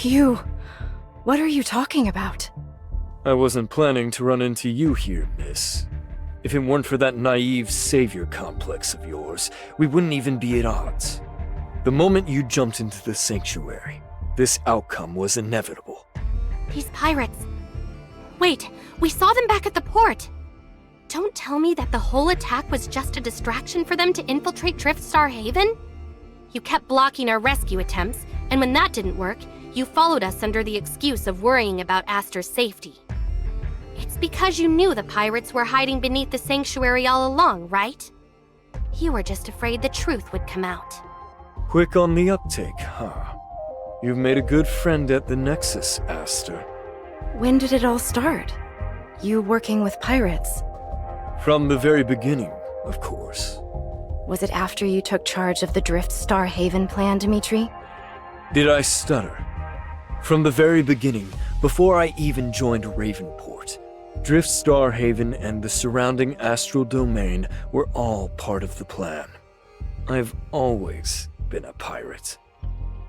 You... What are you talking about? I wasn't planning to run into you here, miss. If it weren't for that naive savior complex of yours, we wouldn't even be at odds. The moment you jumped into the sanctuary, this outcome was inevitable. These pirates. Wait, we saw them back at the port. Don't tell me that the whole attack was just a distraction for them to infiltrate Driftstar Haven? You kept blocking our rescue attempts, and when that didn't work, you followed us under the excuse of worrying about Aster's safety. It's because you knew the pirates were hiding beneath the sanctuary all along, right? You were just afraid the truth would come out. Quick on the uptake, huh? You've made a good friend at the Nexus, Aster. When did it all start? You working with pirates? From the very beginning, of course. Was it after you took charge of the Driftstar Haven plan, Dimitri? Did I stutter? From the very beginning, before I even joined Ravenport, Driftstar Haven and the surrounding astral domain were all part of the plan. I've always been a pirate.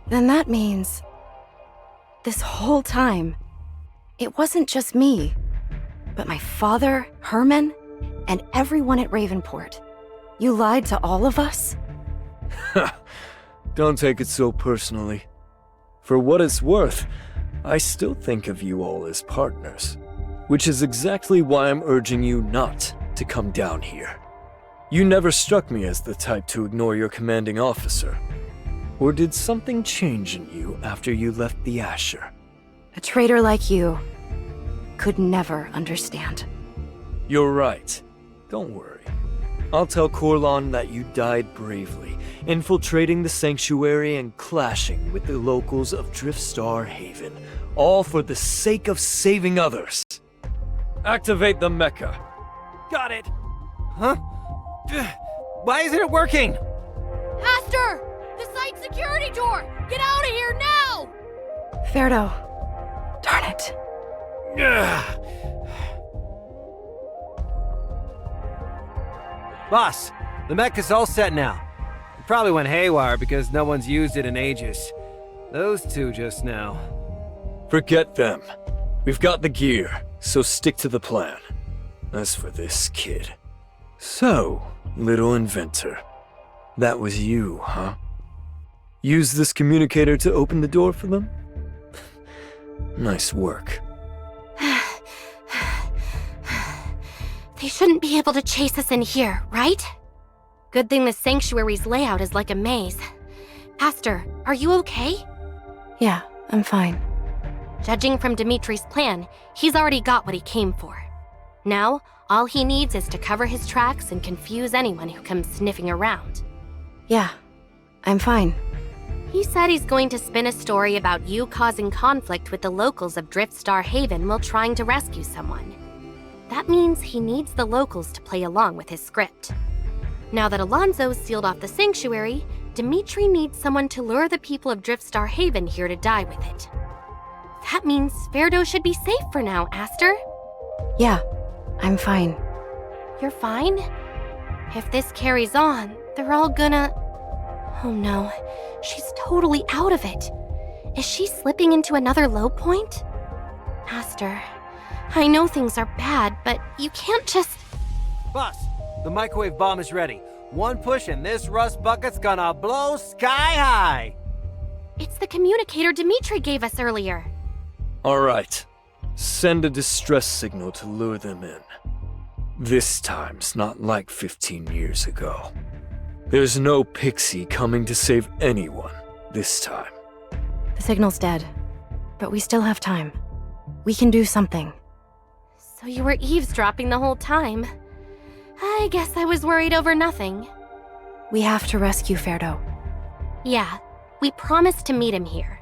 Then that means... this whole time, it wasn't just me, but my father, Herman, and everyone at Ravenport. You lied to all of us? Don't take it so personally. For what it's worth, I still think of you all as partners, which is exactly why I'm urging you not to come down here. You never struck me as the type to ignore your commanding officer. Or did something change in you after you left the Asher? A traitor like you could never understand. You're right. Don't worry. I'll tell Corlon that you died bravely, infiltrating the sanctuary and clashing with the locals of Driftstar Haven, all for the sake of saving others. Activate the mecha. Got it. Huh? Why isn't it working? Aster! The site security door! Get out of here now! Ferdo. Darn it. Boss, the mech is all set now. It probably went haywire because no one's used it in ages. Those two just now. Forget them. We've got the gear, so stick to the plan. As for this kid... So, little inventor. That was you, huh? Use this communicator to open the door for them? Nice work. They shouldn't be able to chase us in here, right? Good thing the sanctuary's layout is like a maze. Aster, are you okay? Yeah, I'm fine. Judging from Dimitri's plan, he's already got what he came for. Now, all he needs is to cover his tracks and confuse anyone who comes sniffing around. Yeah, I'm fine. He said he's going to spin a story about you causing conflict with the locals of Driftstar Haven while trying to rescue someone. That means he needs the locals to play along with his script. Now that Alonso's sealed off the sanctuary, Dimitri needs someone to lure the people of Driftstar Haven here to die with it. That means Ferdo should be safe for now, Aster. Yeah, I'm fine. You're fine? If this carries on, they're all gonna... Oh no, she's totally out of it. Is she slipping into another low point? Aster, I know things are bad, but you can't just... Boss, the microwave bomb is ready. One push and this rust bucket's gonna blow sky high. It's the communicator Dimitri gave us earlier. Alright. Send a distress signal to lure them in. This time's not like 15 years ago. There's no pixie coming to save anyone this time. The signal's dead, but we still have time. We can do something. So you were eavesdropping the whole time. I guess I was worried over nothing. We have to rescue Ferdo. Yeah, we promised to meet him here.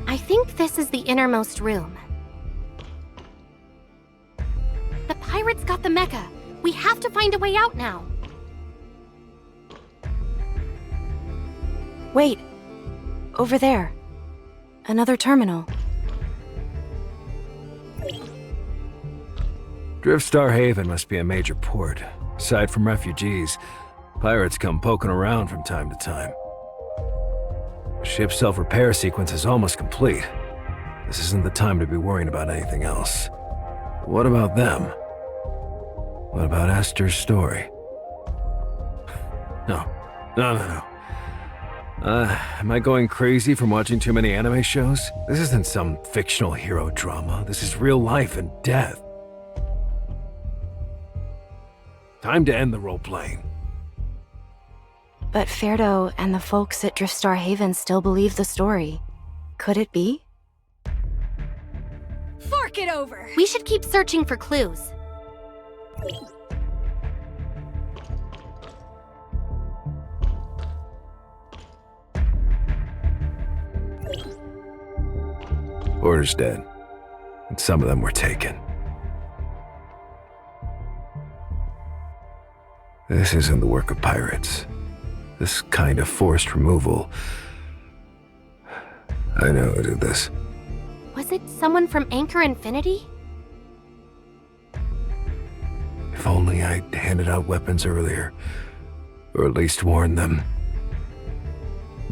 I think this is the innermost room. The pirates got the mecha. We have to find a way out now. Wait. Over there. Another terminal. Driftstar Haven must be a major port. Aside from refugees, pirates come poking around from time to time. The ship's self-repair sequence is almost complete. This isn't the time to be worrying about anything else. What about them? What about Aster's story? No. Am I going crazy from watching too many anime shows? This isn't some fictional hero drama. This is real life and death. Time to end the role-playing. But Ferdo and the folks at Driftstar Haven still believe the story. Could it be? Fork it over! We should keep searching for clues. Order's dead, and some of them were taken. This isn't the work of pirates. This kind of forced removal. I know who did this. Was it someone from Anchor Infinity? If only I'd handed out weapons earlier, or at least warned them.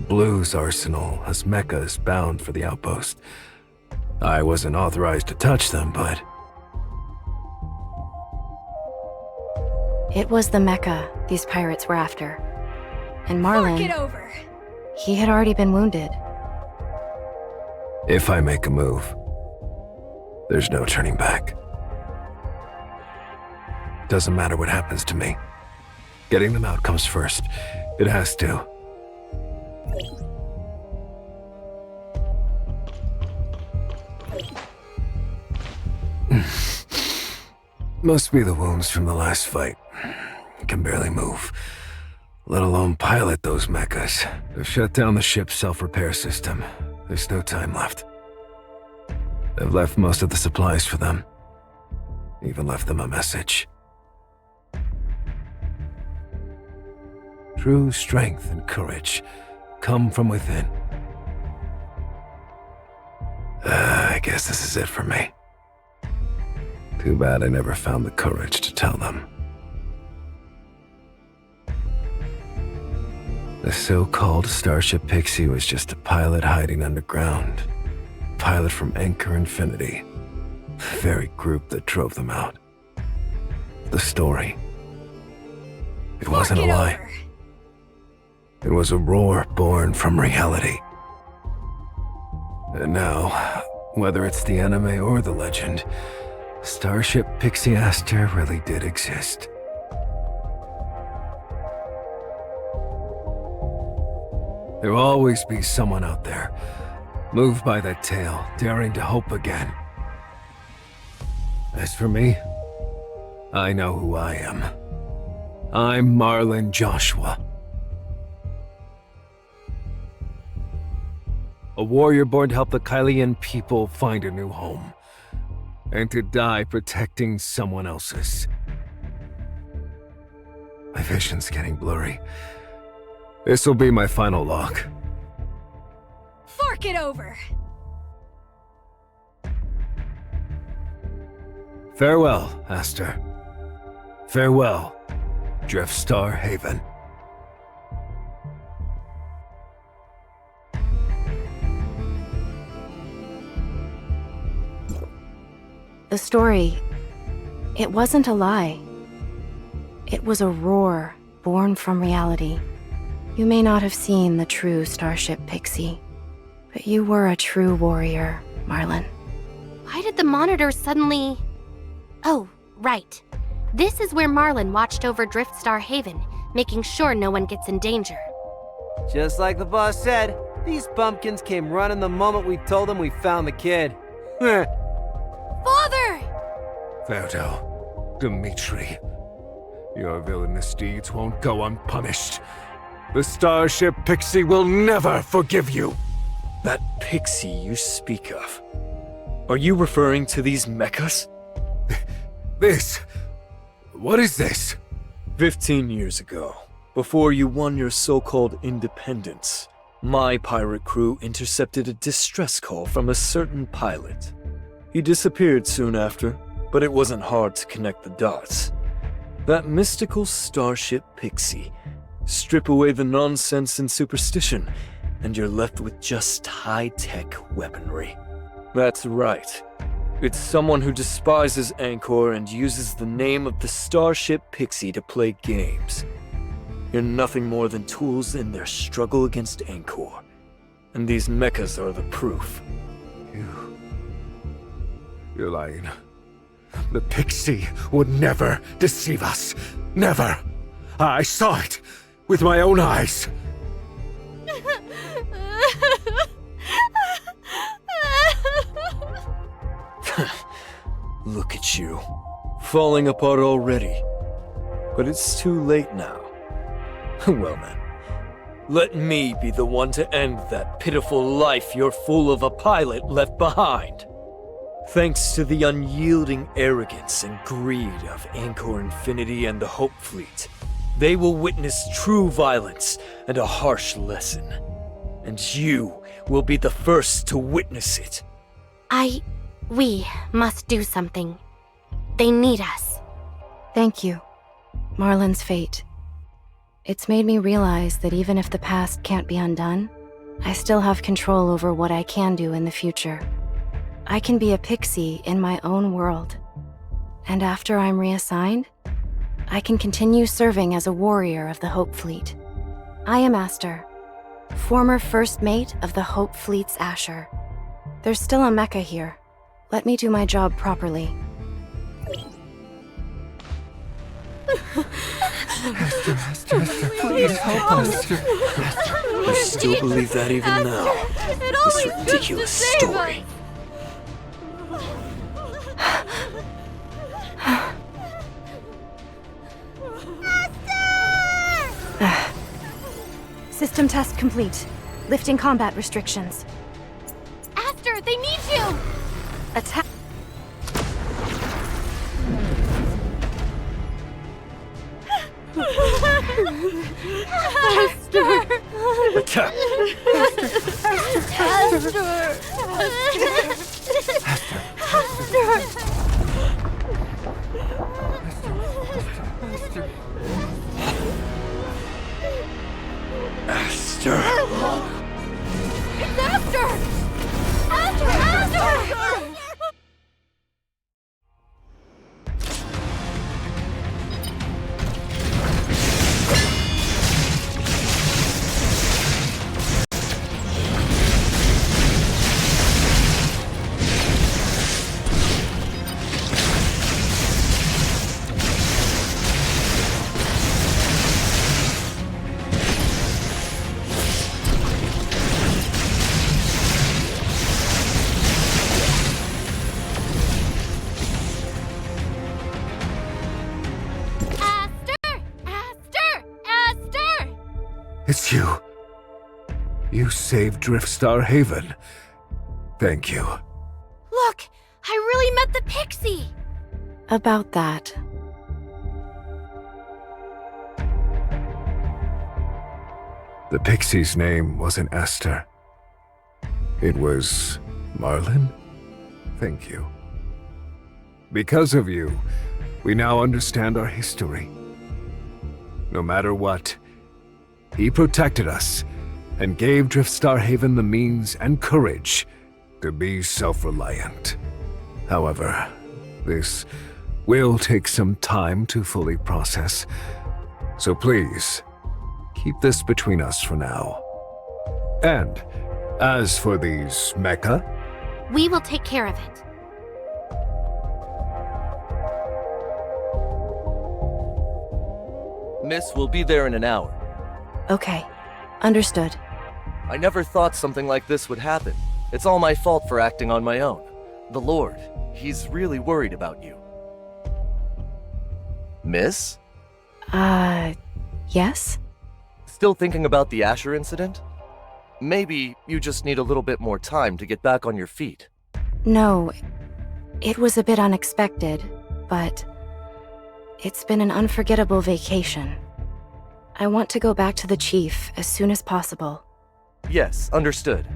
Blue's arsenal has mechas bound for the outpost. I wasn't authorized to touch them, but... It was the mecha these pirates were after. And Marlin... Fork it over! He had already been wounded. If I make a move, there's no turning back. Doesn't matter what happens to me. Getting them out comes first. It has to. Must be the wounds from the last fight. Can barely move, let alone pilot those mechas. They've shut down the ship's self-repair system. There's no time left. I've left most of the supplies for them. Even left them a message. True strength and courage come from within. I guess this is it for me. Too bad I never found the courage to tell them. The so-called Starship Pixie was just a pilot hiding underground. Pilot from Anchor Infinity. The very group that drove them out. The story. It wasn't a lie. It was a roar born from reality. And now, whether it's the anime or the legend, Starship Pixie Aster really did exist. There will always be someone out there, moved by that tale, daring to hope again. As for me, I know who I am. I'm Marlon Joshua. A warrior born to help the Kylian people find a new home. And to die protecting someone else's. My vision's getting blurry. This'll be my final log. Fork it over! Farewell, Aster. Farewell, Driftstar Haven. The story, it wasn't a lie. It was a roar born from reality. You may not have seen the true Starship Pixie, but you were a true warrior, Marlon. Why did the monitor suddenly... Oh, right. This is where Marlon watched over Driftstar Haven, making sure no one gets in danger. Just like the boss said, these bumpkins came running the moment we told them we found the kid. Father! Farewell, Dimitri. Your villainous deeds won't go unpunished. The Starship Pixie will never forgive you. That pixie you speak of. Are you referring to these mechas? This... What is this? 15 years ago, before you won your so-called independence, my pirate crew intercepted a distress call from a certain pilot. He disappeared soon after, but it wasn't hard to connect the dots. That mystical Starship Pixie. Strip away the nonsense and superstition, and you're left with just high-tech weaponry. That's right. It's someone who despises Angkor and uses the name of the Starship Pixie to play games. You're nothing more than tools in their struggle against Angkor. And these mechas are the proof. You're lying. The Pixie would never deceive us. Never. I saw it with my own eyes. Look at you. Falling apart already. But it's too late now. Well then, let me be the one to end that pitiful life your fool of a pilot left behind. Thanks to the unyielding arrogance and greed of Angkor Infinity and the Hope Fleet, they will witness true violence and a harsh lesson. And you will be the first to witness it. We must do something. They need us. Thank you. Marlon's fate. It's made me realize that even if the past can't be undone, I still have control over what I can do in the future. I can be a pixie in my own world. And after I'm reassigned, I can continue serving as a warrior of the Hope Fleet. I am Aster, former first mate of the Hope Fleet's Asher. There's still a mecha here. Let me do my job properly. Aster, please help us. You still believe that even now? This ridiculous story. System test complete. Lifting combat restrictions. Aster, they need you! Attack. Aster! Attack! Aster! It's Aster! Aster! It's you. You saved Driftstar Haven. Thank you. Look, I really met the pixie! About that. The pixie's name wasn't Aster. It was Marlin? Thank you. Because of you, we now understand our history. No matter what, he protected us and gave Driftstar Haven the means and courage to be self-reliant. However, this will take some time to fully process. So please, keep this between us for now. And as for these mecha, We will take care of it. Miss, we'll be there in an hour. Okay, understood. I never thought something like this would happen. It's all my fault for acting on my own. The Lord, he's really worried about you. Miss? Yes? Still thinking about the Asher incident? Maybe you just need a little bit more time to get back on your feet. No, it was a bit unexpected, but it's been an unforgettable vacation. I want to go back to the Chief as soon as possible. Yes, understood.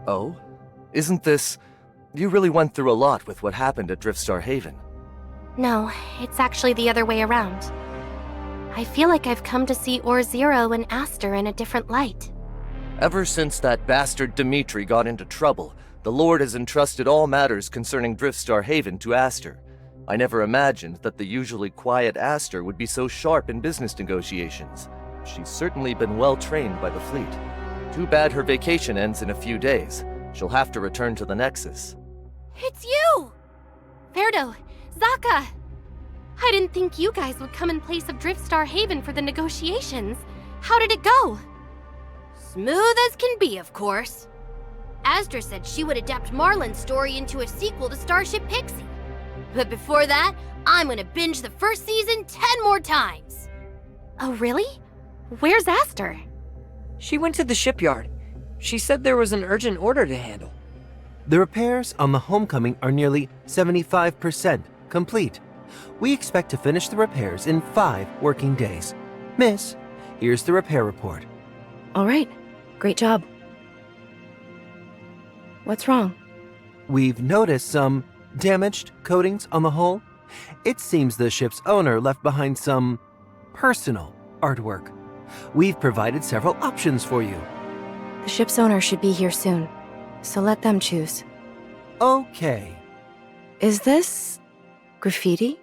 Oh? Isn't this... You really went through a lot with what happened at Driftstar Haven. No, it's actually the other way around. I feel like I've come to see Zero and Aster in a different light. Ever since that bastard Dimitri got into trouble, the Lord has entrusted all matters concerning Driftstar Haven to Aster. I never imagined that the usually quiet Aster would be so sharp in business negotiations. She's certainly been well trained by the fleet. Too bad her vacation ends in a few days. She'll have to return to the Nexus. It's you! Verdo, Zaka! I didn't think you guys would come in place of Driftstar Haven for the negotiations. How did it go? Smooth as can be, of course. Aster said she would adapt Marlin's story into a sequel to Starship Pixie. But before that, I'm gonna binge the first season 10 more times. Oh, really? Where's Aster? She went to the shipyard. She said there was an urgent order to handle. The repairs on the Homecoming are nearly 75% complete. We expect to finish the repairs in 5 working days. Miss, here's the repair report. All right, great job. What's wrong? We've noticed some damaged coatings on the hull. It seems the ship's owner left behind some personal artwork. We've provided several options for you. The ship's owner should be here soon, so let them choose. Okay. Is this graffiti?